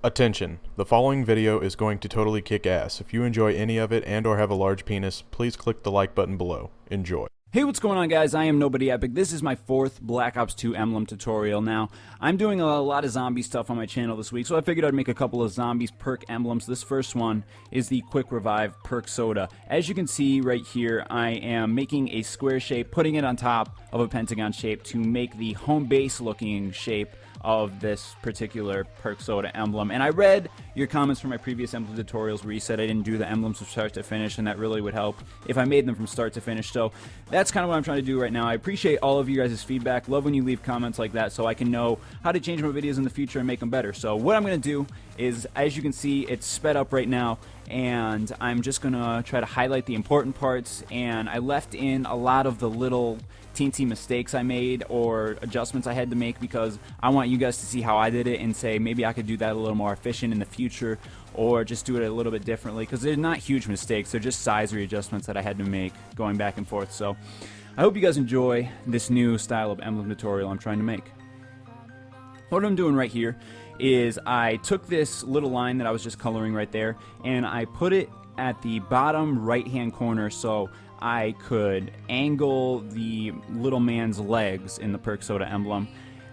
Attention, the following video is going to totally kick ass. If you enjoy any of it and or have a large penis, please click the like button below. Enjoy. Hey, what's going on, guys? I am Nobody Epic. This is my fourth Black Ops 2 Emblem tutorial. Now, I'm doing a lot of zombie stuff on my channel this week, so I figured I'd make a couple of zombies perk emblems. This first one is the Quick Revive perk soda. As you can see right here, I am making a square shape, putting it on top of a pentagon shape to make the home base looking shape of this particular perk soda emblem. And I read your comments from my previous emblem tutorials where you said I didn't do the emblems from start to finish, and that really would help if I made them from start to finish. So that's kind of what I'm trying to do right now. I appreciate all of you guys' feedback. Love when you leave comments like that so I can know how to change my videos in the future and make them better. So what I'm going to do is, as you can see, it's sped up right now, and I'm just going to try to highlight the important parts, and I left in a lot of the little teensy mistakes I made or adjustments I had to make because I want you guys to see how I did it and say maybe I could do that a little more efficient in the future or just do it a little bit differently, because they're not huge mistakes, they're just size readjustments that I had to make going back and forth. So I hope you guys enjoy this new style of emblem tutorial I'm trying to make. What I'm doing right here is I took this little line that I was just coloring right there and I put it at the bottom right hand corner so I could angle the little man's legs in the perk soda emblem,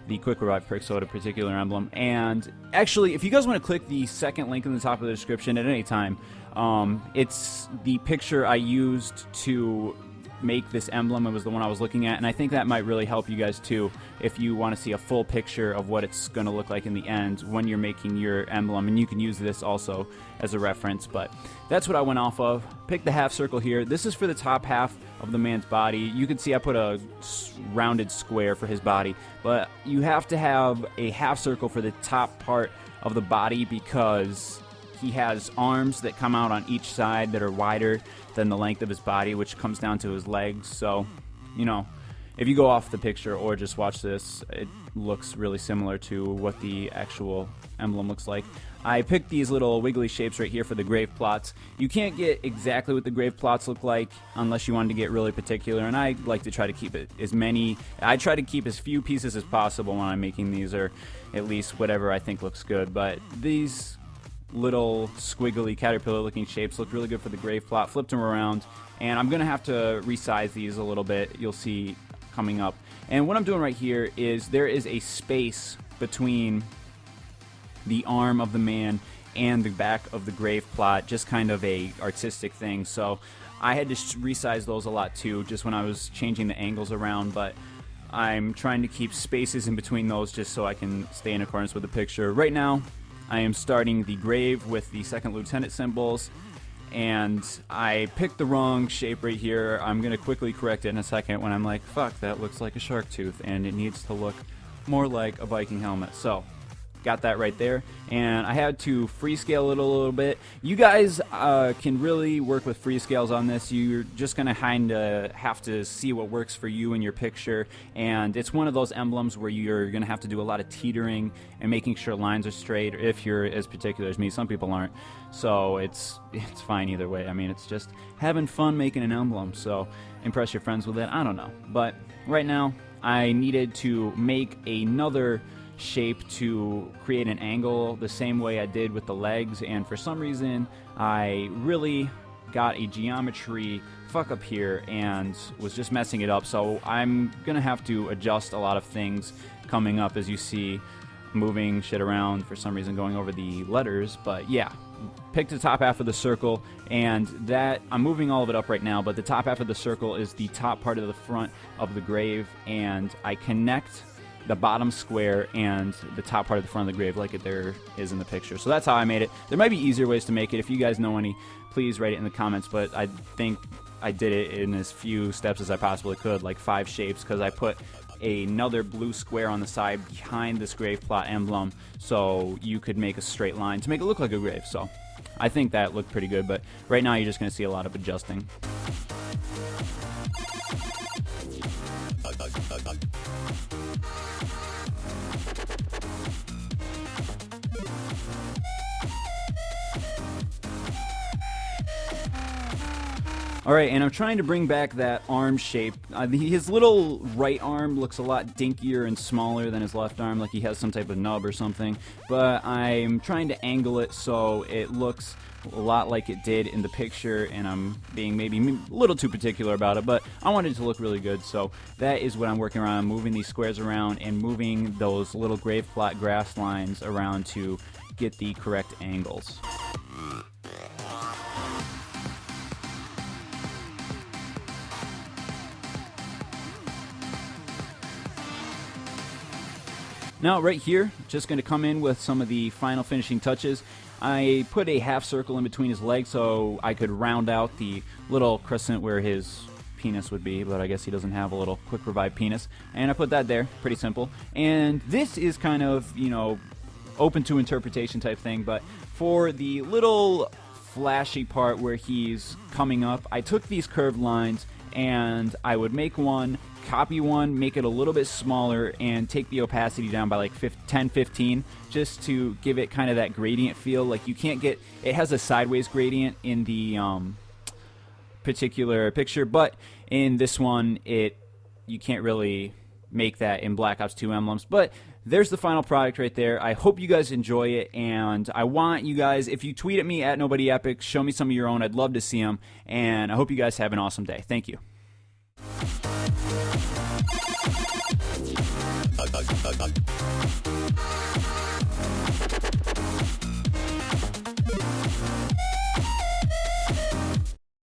the Quick Revive perk soda particular emblem. And actually, if you guys want to click the second link in the top of the description at any time, it's the picture I used to make this emblem. It was the one I was looking at, and I think that might really help you guys too if you want to see a full picture of what it's going to look like in the end when you're making your emblem. And you can use this also as a reference, but that's what I went off of. Pick the half circle here. This is for the top half of the man's body. You can see I put a rounded square for his body, but you have to have a half circle for the top part of the body because he has arms that come out on each side that are wider than the length of his body, which comes down to his legs. So, you know, if you go off the picture or just watch this, it looks really similar to what the actual emblem looks like. I picked these little wiggly shapes right here for the grave plots. You can't get exactly what the grave plots look like unless you wanted to get really particular, and I like to try to keep it I try to keep as few pieces as possible when I'm making these, or at least whatever I think looks good. But these little squiggly caterpillar looking shapes look really good for the grave plot. Flipped them around, and I'm gonna have to resize these a little bit, you'll see coming up. And what I'm doing right here is there is a space between the arm of the man and the back of the grave plot, just kind of a artistic thing, so I had to resize those a lot too just when I was changing the angles around. But I'm trying to keep spaces in between those just so I can stay in accordance with the picture. Right now I am starting the grave with the second lieutenant symbols, and I picked the wrong shape right here. I'm going to quickly correct it in a second when I'm like, fuck, that looks like a shark tooth, and it needs to look more like a Viking helmet. So got that right there, and I had to free scale it a little bit. You guys can really work with free scales on this. You're just gonna kind of have to see what works for you in your picture, and it's one of those emblems where you're gonna have to do a lot of teetering and making sure lines are straight, if you're as particular as me. Some people aren't, so it's fine either way. I mean, it's just having fun making an emblem, so impress your friends with it. I don't know, but right now I needed to make another shape to create an angle the same way I did with the legs, and for some reason I really got a geometry fuck up here and was just messing it up. So I'm gonna have to adjust a lot of things coming up, as you see, moving shit around for some reason, going over the letters. But yeah, picked the top half of the circle, and that I'm moving all of it up right now, but the top half of the circle is the top part of the front of the grave, and I connect the bottom square and the top part of the front of the grave like there is in the picture. So that's how I made it. There might be easier ways to make it. If you guys know any, please write it in the comments, but I think I did it in as few steps as I possibly could, like 5 shapes, because I put another blue square on the side behind this grave plot emblem so you could make a straight line to make it look like a grave. So I think that looked pretty good, but right now you're just going to see a lot of adjusting. Alright, and I'm trying to bring back that arm shape. His little right arm looks a lot dinkier and smaller than his left arm, like he has some type of nub or something. But I'm trying to angle it so it looks a lot like it did in the picture, and I'm being maybe a little too particular about it, but I wanted it to look really good, so that is what I'm working around, moving these squares around and moving those little grave plot grass lines around to get the correct angles. Now right here, just going to come in with some of the final finishing touches. I put a half circle in between his legs so I could round out the little crescent where his penis would be, but I guess he doesn't have a little quick revive penis. And I put that there, pretty simple. And this is kind of, you know, open to interpretation type thing, but for the little flashy part where he's coming up, I took these curved lines and I would make one, copy one, make it a little bit smaller, and take the opacity down by like 10-15, just to give it kind of that gradient feel. Like you can't get, it has a sideways gradient in the particular picture, but in this one you can't really make that in Black Ops 2 Emblems. But there's the final product right there. I hope you guys enjoy it, and I want you guys, if you tweet at me at NobodyEpic, show me some of your own. I'd love to see them, and I hope you guys have an awesome day. Thank you.